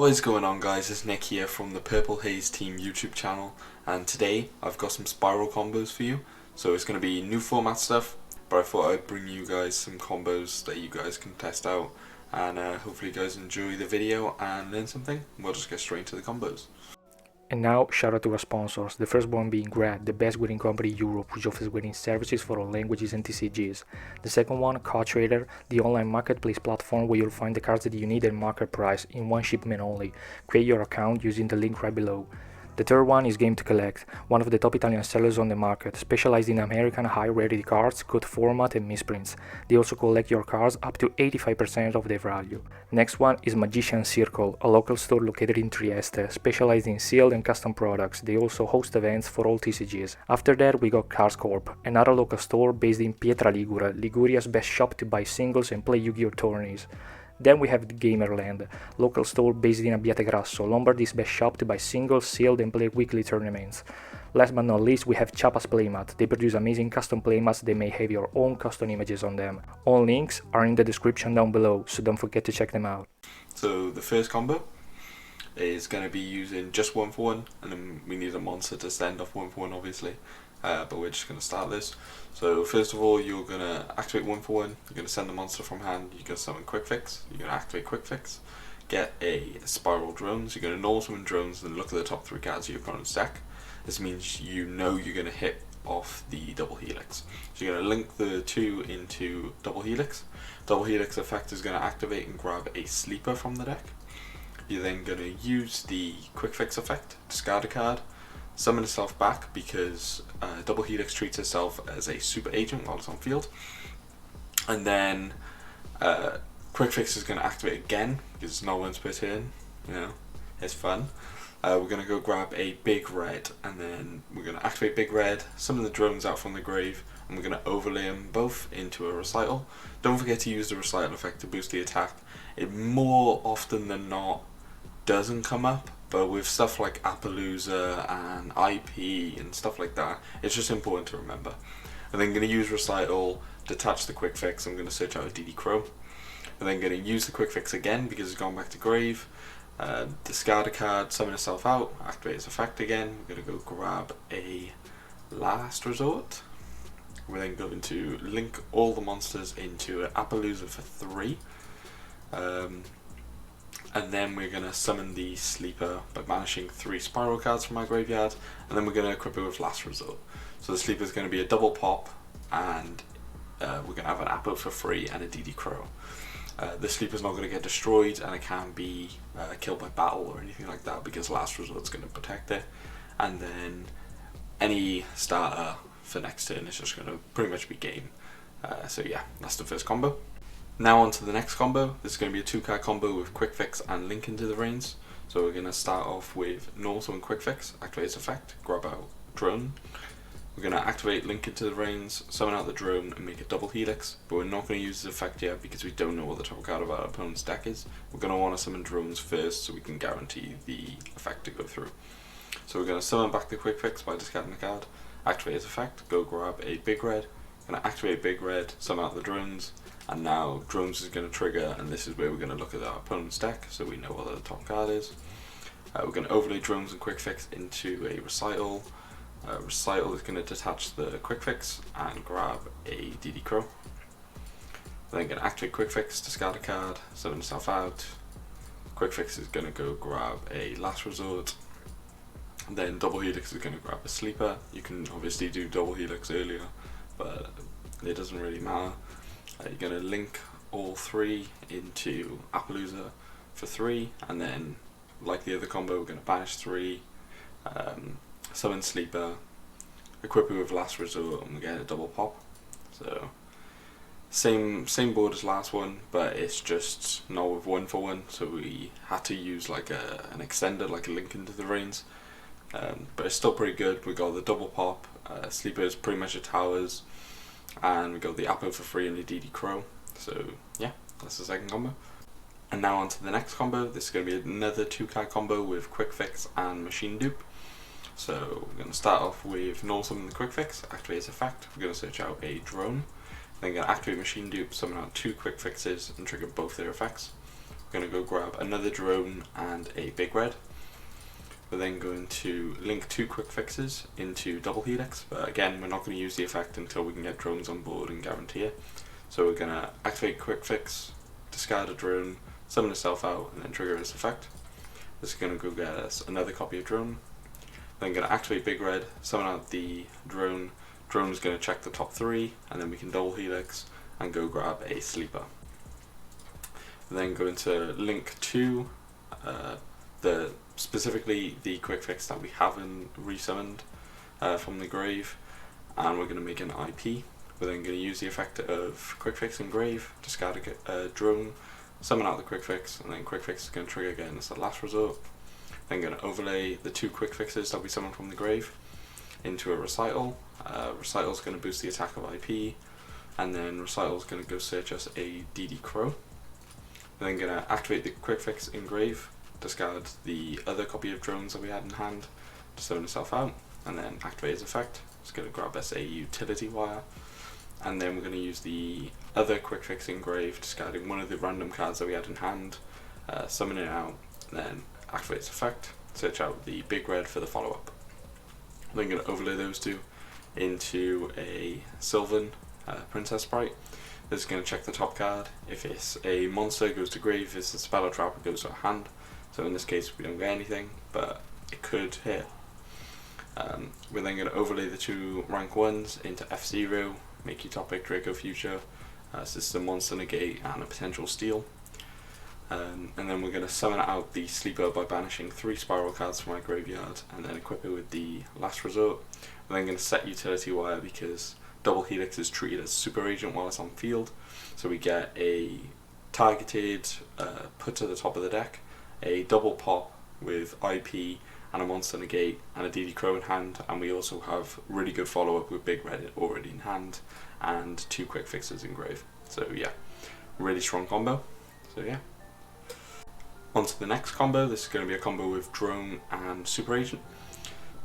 What is going on, guys? It's Nick here from the Purple Haze Team YouTube channel, and today I've got some Spyral combos for you. So it's going to be new format stuff, but I thought I'd bring you guys some combos that you guys can test out, and hopefully you guys enjoy the video and learn something. We'll just get straight into the combos. And now, shout out to our sponsors, the first one being GRAAD, the best grading company in Europe, which offers grading services for all languages and TCGs. The second one, CARDTRADER, the online marketplace platform where you'll find the cards that you need at market price in one shipment only. Create your account using the link right below. The third one is Game to Collect, one of the top Italian sellers on the market, specialized in American high-rated cards, good format and misprints. They also collect your cards up to 85% of their value. Next one is Magician Circle, a local store located in Trieste, specialized in sealed and custom products. They also host events for all TCGs. After that we got CORP, another local store based in Pietra Ligure, Liguria's best shop to buy singles and play Yu-Gi-Oh tourneys. Then we have GAMERLAND, local store based in ABBIATEGRASso, Lombardy's best shop to buy singles, sealed and play weekly tournaments. Last but not least, we have CHAPA'S PLAYMATS. They produce amazing custom playmats that may have your own custom images on them. All links are in the description down below, so don't forget to check them out. So the first combo is going to be using just 1-for-1, and then we need a monster to send off 1-for-1 obviously. But we're just going to start this. So first of all, you're going to activate 1-for-1, you're going to send the monster from hand, you're going to summon Quick Fix, you're going to activate Quick Fix, get a Spyral Drones, you're going to normal summon Drones and look at the top 3 cards of your opponent's deck. This means you know you're going to hit off the Double Helix. So you're going to link the 2 into Double Helix. Double Helix effect is going to activate and grab a sleeper from the deck. You're then going to use the Quick Fix effect, discard a card, summon itself back because Double Helix treats itself as a super agent while it's on field, and then Quick Fix is going to activate again because it's not once per turn, you know, it's fun. We're going to go grab a big red, and then we're going to activate big red, summon the drones out from the grave, and we're going to overlay them both into a recital. Don't forget to use the recital effect to boost the attack. It more often than not doesn't come up, but with stuff like Appaloosa and IP and stuff like that, it's just important to remember. And then I'm going to use Recital, detach the Quick Fix, I'm going to search out a Crow. And then going to use the Quick Fix again because it's gone back to grave, discard a card, summon itself out, activate its effect again. We're going to go grab a Last Resort. We're then going to link all the monsters into an Appaloosa for 3. And then we're going to summon the sleeper by banishing 3 Spyral cards from our graveyard, and then we're going to equip it with Last Resort. So the sleeper is going to be a double pop, and we're going to have an Apple for free and a Crow. The sleeper is not going to get destroyed, and it can't be killed by battle or anything like that because Last Resort is going to protect it. And then any starter for next turn is just going to pretty much be game. So yeah, that's the first combo. Now on to the next combo. This is going to be a 2-card combo with Quick Fix and Link into the Vrains. So we're going to start off with normal summon Quick Fix, activate its effect, grab out Drone. We're going to activate Link into the Vrains, summon out the Drone and make a Double Helix, but we're not going to use this effect yet because we don't know what the top card of our opponent's deck is. We're going to want to summon Drones first so we can guarantee the effect to go through. So we're going to summon back the Quick Fix by discarding the card, activate its effect, go grab a Big Red, going to activate Big Red, summon out the Drones, and now Drones is going to trigger, and this is where we're going to look at our opponent's deck so we know what the top card is. We're going to overlay Drones and Quick Fix into a Recital. Recital is going to detach the Quick Fix and grab a Crow. Then going to activate Quick Fix, discard a card, summon itself out. Quick Fix is going to go grab a Last Resort. And then Double Helix is going to grab a sleeper. You can obviously do Double Helix earlier, but it doesn't really matter. You're going to link all 3 into Appaloosa for 3, and then like the other combo we're going to banish 3, summon sleeper, equip it with Last Resort, and we get a double pop. So same board as last one, but it's just not with 1-for-1, so we had to use like an extender, like a Link into the Vrains. But it's still pretty good. We got the double pop, sleeper is pretty much a towers, and we got the Apple for free and the Crow. So yeah, that's the second combo. And now on to the next combo. This is going to be another 2-card combo with Quick Fix and Machine Dupe. So we're going to start off with normal summon the Quick Fix, activate its effect. We're going to search out a Drone. Then going to activate Machine Dupe, summon out 2 Quick Fixes and trigger both their effects. We're we're going to go grab another drone and a big red. We're then going to link 2 quick fixes into double helix, but again we're not going to use the effect until we can get drones on board and guarantee it. So we're going to activate quick fix, discard a drone, summon itself out, and then trigger this effect. This is going to go get us another copy of drone. Then going to activate big red, summon out the drone. Drone is going to check the top 3, and then we can double helix and go grab a sleeper. We're then going to link to specifically the quick fix that we haven't resummoned from the grave, and we're going to make an IP. We're then going to use the effect of quick fix and grave, discard a drone, summon out the quick fix, and then quick fix is going to trigger again as the last resort. Then going to overlay the 2 quick fixes that we summoned from the grave into a recital. Recital is going to boost the attack of IP, and then recital is going to go search us a DD Crow. We're then going to activate the quick fix in grave, discard the other copy of drones that we had in hand to summon itself out, and then activate its effect. It's going to grab us a utility wire, and then we're going to use the other quick fix in grave, discarding one of the random cards that we had in hand, summon it out, and then activate its effect, search out the big red for the follow-up. I'm then going to overlay those 2 into a Sylvan Princess sprite. This is going to check the top card. If it's a monster, it goes to grave. If it's a spell or trap, it goes to hand. So in this case we don't get anything, but it could hit. We're then going to overlay the 2 rank 1s into F0, make you topic Draco Future, system monster negate, and a potential steal. And then we're going to summon out the sleeper by banishing 3 spiral cards from my graveyard, and then equip it with the last resort. We're then going to set utility wire because double helix is treated as super agent while it's on field, so we get a targeted put to the top of the deck, a double pop with IP and a monster negate and a DD Crow in hand, and we also have really good follow up with big red already in hand and 2 quick fixes in grave. So yeah, really strong combo. So yeah. On to the next combo. This is going to be a combo with drone and super agent.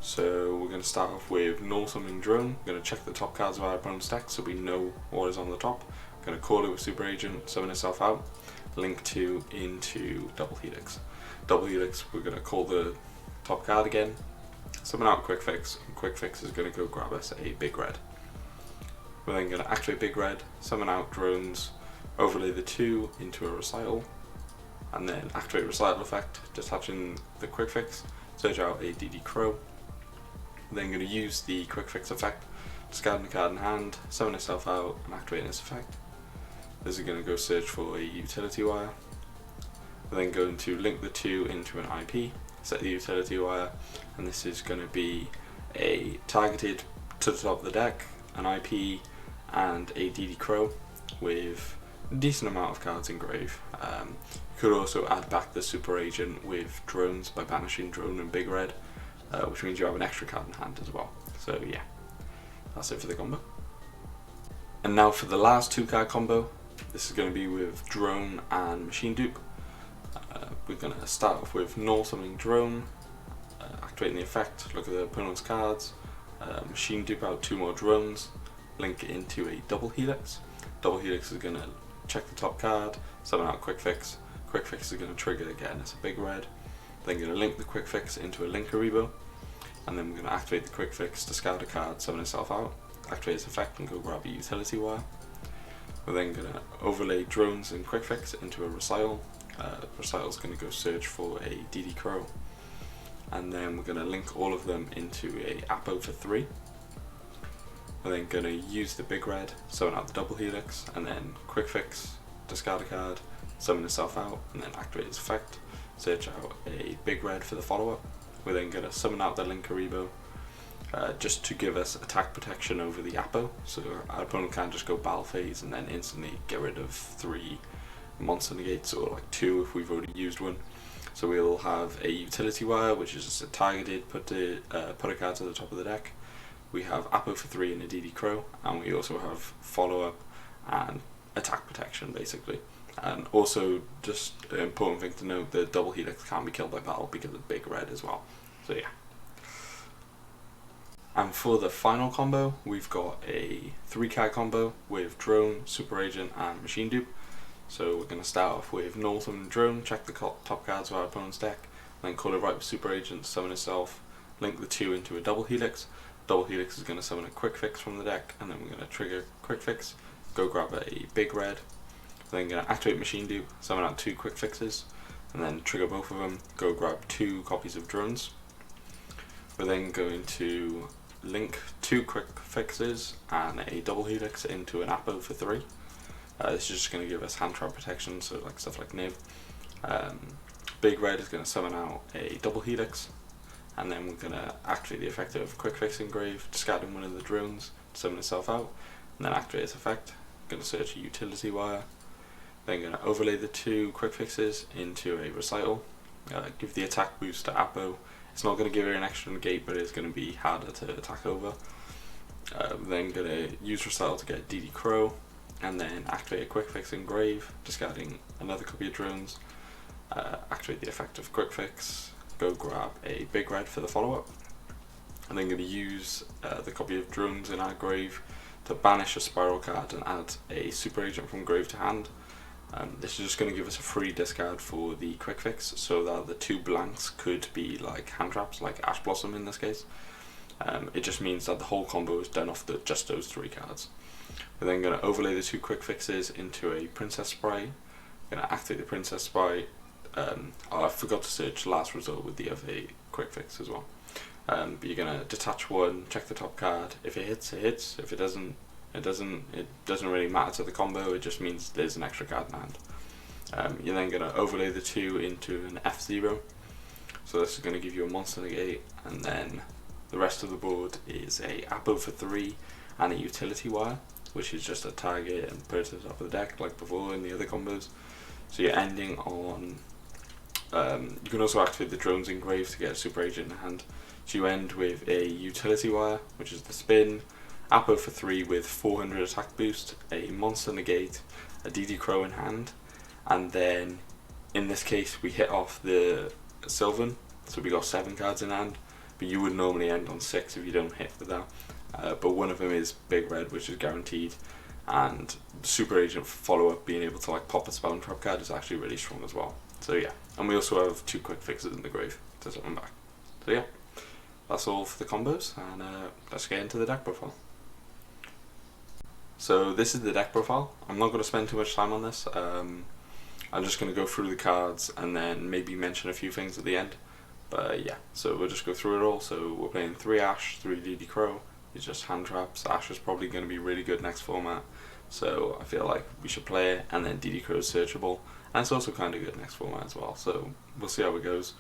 So we're going to start off with null summoning drone. We're going to check the top cards of our opponent's deck so we know what is on the top. We're going to call it with super agent, summon itself out, link 2 into double helix. Double helix, we're going to call the top card again, summon out quick fix, and quick fix is going to go grab us a big red. We're then going to activate big red, summon out drones, overlay the 2 into a recital, and then activate recital effect, detaching the quick fix, search out a DD Crow. Then going to use the quick fix effect, discarding the card in hand, summon itself out, and activating this effect. This is going to go search for a utility wire. We're then going to link the 2 into an IP, set the utility wire, and this is going to be a targeted to the top of the deck, an IP, and a DD Crow with a decent amount of cards in grave. You could also add back the super agent with drones by banishing drone and big red, which means you have an extra card in hand as well. So yeah, that's it for the combo. And now for the last 2 card combo. This is going to be with drone and machine dupe. We're going to start off with null summoning drone, activating the effect, look at the opponent's cards, machine dupe out 2 more drones, link it into a double helix. Double helix is going to check the top card, summon out quick fix. Quick fix is going to trigger again as a big red. Then going to link the quick fix into a linker rebo, and then we're going to activate the quick fix, discard a card, summon itself out, activate its effect, and go grab a utility wire. We're then going to overlay drones and quick fix into a recital. Recital is going to go search for a DD Crow, and then we're going to link all of them into a Apo for 3. We're then going to use the big red, summon out the double helix, and then quick fix, discard a card, summon itself out, and then activate its effect, search out a big red for the follow-up. We're then going to summon out the linker rebo, just to give us attack protection over the Apo, so our opponent can't just go battle phase and then instantly get rid of 3 monster negates, or like 2 if we've already used one. So we'll have a utility wire, which is just a targeted put a card to the top of the deck. We have Apo for 3 and a DD Crow, and we also have follow-up and attack protection basically. And also, just an important thing to note, the double helix can't be killed by battle because of big red as well. So yeah. And for the final combo, we've got a 3 card combo with drone, super agent, and machine dupe. So we're going to start off with normal summon drone, check the top cards of our opponent's deck, then call it right with Super Agent, summon itself, link the two into a double helix. Double helix is going to summon a quick fix from the deck, and then we're going to trigger quick fix, go grab a big red, then going to activate machine dupe, summon out 2 quick fixes, and then trigger both of them, go grab 2 copies of drones. We're then going to link 2 quick fixes and a double helix into an Apo for 3. This is just going to give us hand trap protection, so like stuff like Nib. Big red is going to summon out a double helix, and then we're going to activate the effect of quick fix engrave, discarding one of the drones to summon itself out, and then activate its effect. Going to search a utility wire, then going to overlay the 2 quick fixes into a recital, give the attack boost to Apo. It's not going to give her an extra negate, but it's going to be harder to attack over. Then going to use recital to get DD Crow, and then activate a quick fix engrave, discarding another copy of drones, activate the effect of quick fix, go grab a big red for the follow up, and then going to use the copy of drones in our grave to banish a spiral card and add a super agent from grave to hand. This is just going to give us a free discard for the quick fix, so that the 2 blanks could be like hand traps, like Ash Blossom in this case. It just means that the whole combo is done off just those 3 cards. We're then going to overlay the 2 quick fixes into a Princess Spray. Going to activate the Princess Spray. I forgot to search last result with the other quick fix as well. But you're going to detach 1, check the top card. If it hits, it hits. If it doesn't, it doesn't. It doesn't really matter to the combo. It just means there's an extra card in hand. You're then going to overlay the 2 into an F0. So this is going to give you a monster negate, and then the rest of the board is a Apo for 3 and a utility wire, which is just a target and put it at the top of the deck like before in the other combos. So you're ending on, you can also activate the drones engrave to get a super agent in hand. So you end with a utility wire, which is the spin, Apo for 3 with 400 attack boost, a monster negate, a DD Crow in hand, and then in this case we hit off the Sylvan, so we got 7 cards in hand, but you would normally end on 6 if you don't hit with that. But one of them is big red, which is guaranteed, and super agent follow up being able to like pop a spell and trap card is actually really strong as well. So yeah, and we also have 2 quick fixes in the grave to summon back. So yeah, that's all for the combos, and let's get into the deck profile. So this is the deck profile. I'm not going to spend too much time on this. I'm just going to go through the cards and then maybe mention a few things at the end. But yeah, so we'll just go through it all. So we're playing 3 Ash, 3 DD Crow. It's just hand traps. Ash is probably going to be really good next format, so I feel like we should play it. And then DD Crow is searchable, and it's also kind of good next format as well. So we'll see how it goes.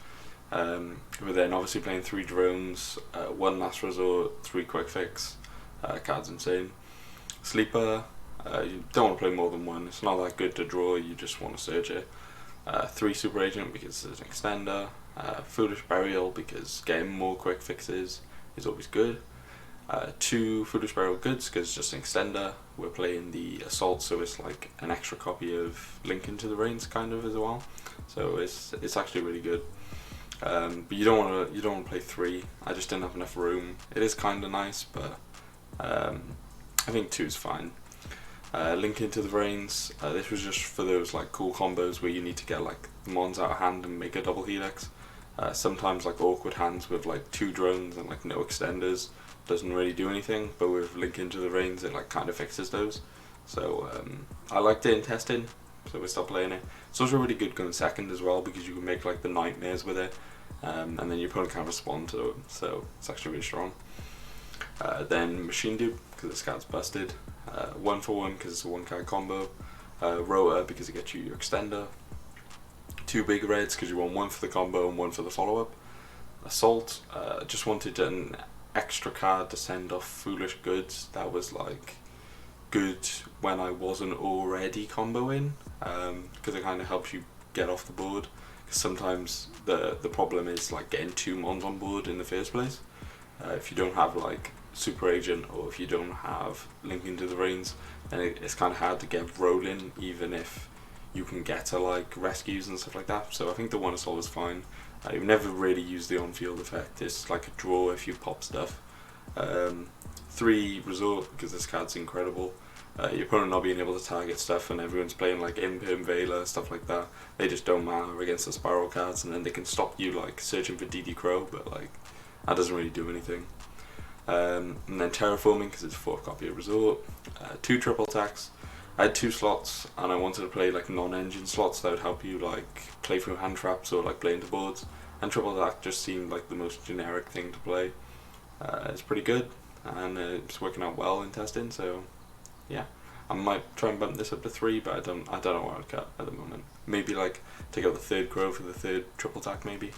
We're then obviously playing 3 drones, 1 last resort, 3 quick fix. Card's insane. Sleeper, you don't want to play more than 1. It's not that good to draw. You just want to search it. 3 super agent because it's an extender. Foolish burial because getting more quick fixes is always good. 2 Foolish Burial Goods because it's just an extender. We're playing the Assault, so it's like an extra copy of Link into the Vrains kind of as well. So it's actually really good. But you don't want to play 3. I just didn't have enough room. It is kind of nice, but I think 2 is fine. Link into the Vrains. This was just for those like cool combos where you need to get like mons out of hand and make a double helix. Sometimes like awkward hands with like 2 drones and like no extenders doesn't really do anything, but with Link into the Vrains it like kind of fixes those. So I liked it in testing, so we stopped playing it. It's also really good going second as well because you can make like the nightmares with it, and then your opponent can't respond to it, so it's actually really strong. Then Machine Dupe because this card's busted, 1 for 1 because it's a 1 card combo, Rotor because it gets you your extender, 2 big reds because you want 1 for the combo and 1 for the follow up. Assault, just wanted an extra card to send off Foolish Goods that was like good when I wasn't already comboing, because it kind of helps you get off the board, because sometimes the problem is like getting 2 mons on board in the first place. If you don't have like Super Agent or if you don't have Link into the Vrains, then it's kind of hard to get rolling even if you can get to like rescues and stuff like that. So I think the 1 Assault is fine. You've never really used the on-field effect. It's like a draw if you pop stuff. 3 Resort because this card's incredible. your opponent not being able to target stuff, and everyone's playing like Imperm Veiler, stuff like that. They just don't matter against the Spiral cards, and then they can stop you like searching for DD Crow, but like that doesn't really do anything. And then Terraforming, because it's 4th copy of Resort. 2 triple attacks. I had 2 slots, and I wanted to play like non-engine slots that would help you like play through hand traps or like play into boards. And triple attack just seemed like the most generic thing to play. It's pretty good, and it's working out well in testing. So yeah, I might try and bump this up to 3, but I don't know where I'd cut at the moment. Maybe like take out the 3rd Crow for the 3rd triple attack maybe.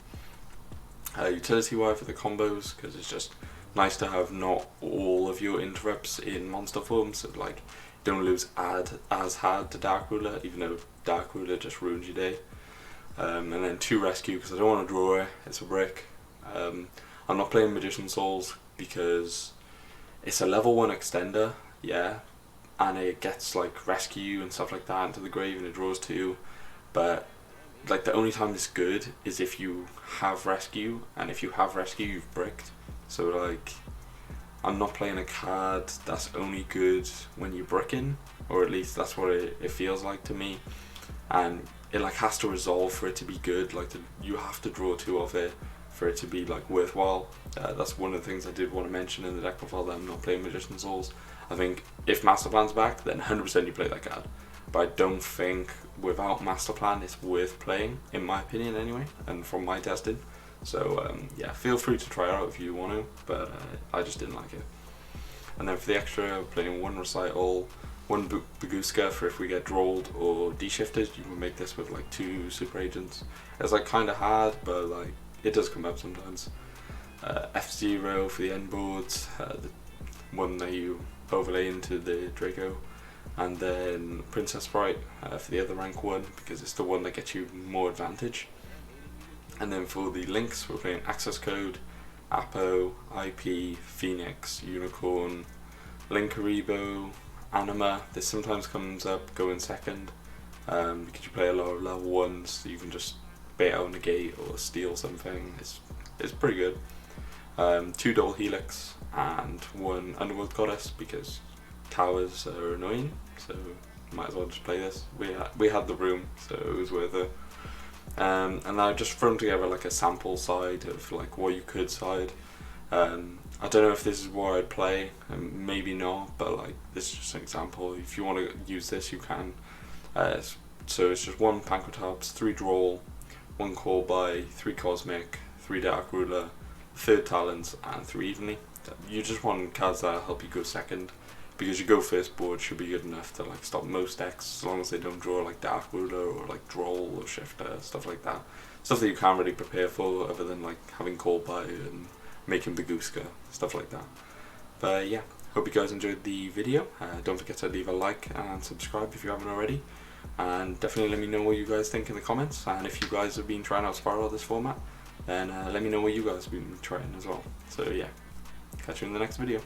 Utility wire for the combos, because it's just nice to have not all of your interrupts in monster form, so like don't lose as hard to Dark Ruler, even though Dark Ruler just ruins your day. And then 2 rescue, because I don't want to draw it, it's a brick. I'm not playing Magician Souls because it's a level 1 extender, yeah, and it gets like rescue and stuff like that into the grave, and it draws 2, but like the only time it's good is if you have rescue, and if you have rescue you've bricked. So like I'm not playing a card that's only good when you're bricking, or at least that's what it feels like to me, and it like has to resolve for it to be good. Like you have to draw 2 of it for it to be like worthwhile. That's one of the things I did want to mention in the deck profile, that I'm not playing Magician Souls. I think if Master Plan's back, then 100% you play that card, but I don't think without Master Plan it's worth playing, in my opinion anyway, and from my testing. So yeah, feel free to try it out if you want to, but I just didn't like it. And then for the extra, playing 1 Recital, 1 Baguska for if we get drolled or de-shifted. You can make this with like 2 Super Agents. It's like kind of hard, but like it does come up sometimes. F0 for the end boards, the one that you overlay into the Draco. And then Princess Sprite for the other rank 1, because it's the one that gets you more advantage. And then for the links, we're playing Access Code, Apo, IP, Phoenix, Unicorn, Linkaribo, Anima. This sometimes comes up going second, because you play a lot of level 1s, so you can just bait out negate or steal something. It's pretty good. 2 Double Helix and 1 Underworld Goddess, because towers are annoying, so might as well just play this. We had the room, so it was worth it. And I've just thrown together like a sample side of like what you could side. I don't know if this is what I'd play, and maybe not, but like this is just an example. If you want to use this, you can. So it's just 1 Pankratops, 3 Droll, 1 Call by, 3 Cosmic, 3 Dark Ruler, 3rd Talons, and 3 Aydhiny. You just want cards that help you go second, because your go first board should be good enough to like stop most decks, as long as they don't draw like Dark Ruler or like Droll or Shifter, stuff like that. Stuff that you can't really prepare for, other than like having Call by and making Baguska, stuff like that. But yeah, hope you guys enjoyed the video. Don't forget to leave a like and subscribe if you haven't already, and definitely let me know what you guys think in the comments. And if you guys have been trying out Spyral this format, then let me know what you guys have been trying as well. So yeah, catch you in the next video.